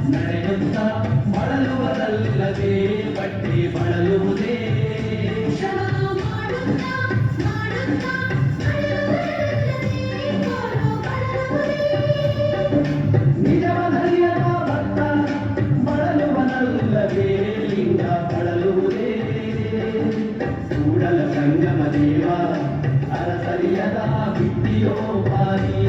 ನಡೆಯುತ್ತ ಬಳಲುವುದಲ್ಲದೆ ಬಟ್ಟೆ ಬಳಲುವುದೇ ನಿಜವನರಿಯದ ಭಕ್ತ ಬಳಲುವನಲ್ಲದೆ ಲಿಂಗ ಬಳಲುವುದೇ ಕೂಡಲ ಸಂಗಮ ದೇವ ಅರಸರಿಯದ ಬಿಟ್ಟಿಯೋ ಪಾರಿ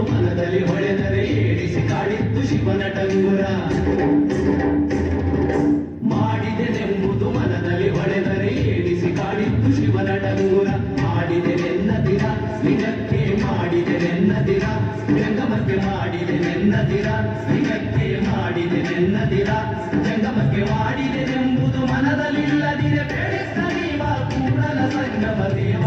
ಮನದಲ್ಲಿ ಹೊಳೆದರೆ ಏಳಿಸಿ ಕಾಡಿತ್ತು ಶಿವನ ಟಂಗುರ ಮಾಡಿದೆನೆಂಬುದು ಮನದಲ್ಲಿ ಹೊಳೆದರೆ ಏಳಿಸಿ ಕಾಡಿತ್ತು ಶಿವನ ಟಂಗುರ ಮಾಡಿದೆನೆನ್ನದಿರ ಲಿಂಗಕ್ಕೆ ಮಾಡಿದೆನೆನ್ನದಿರ ಜಂಗಮಕ್ಕೆ ಮಾಡಿದೆನೆನ್ನದಿರ ಲಿಂಗಕ್ಕೆ ಮಾಡಿದೆನೆನ್ನದಿರ ಜಂಗಮಕ್ಕೆ ಮಾಡಿದೆನೆಂಬುದು ಮನದಲ್ಲಿಲ್ಲದಿರೆ ಬೆಳೆಸರೀವ ಕೂಡಲ ಸಂಗಮ ದೇವ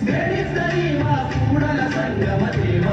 ಬೆಳೆಸರೀವ ಕೂಡಲ ಸಂಗಮ ದೇವ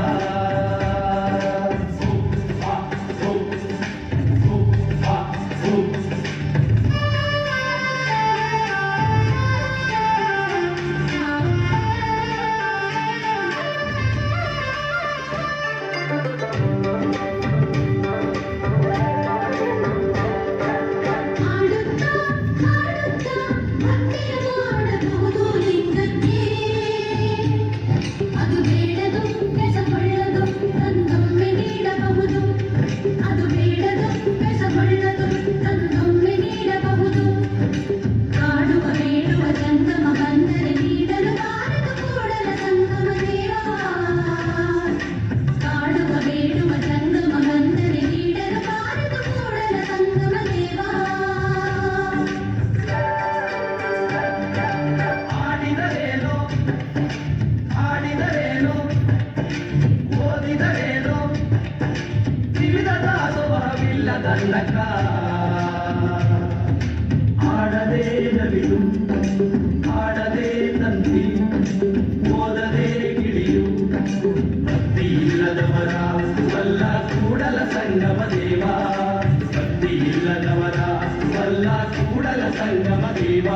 ದಂಡಕ ಆಡದೆ ನವಿಲು ಆಡದೆ ತಂತಿ ಓದದೆ ಗಿಳಿಯು ಭಕ್ತಿ ಇಲ್ಲದವರ ವಲ್ಲ ಕೂಡಲ ಸಂಗಮ ದೇವ ಭಕ್ತಿ ಇಲ್ಲದವರ ವಲ್ಲ ಕೂಡಲ ಸಂಗಮ ದೇವ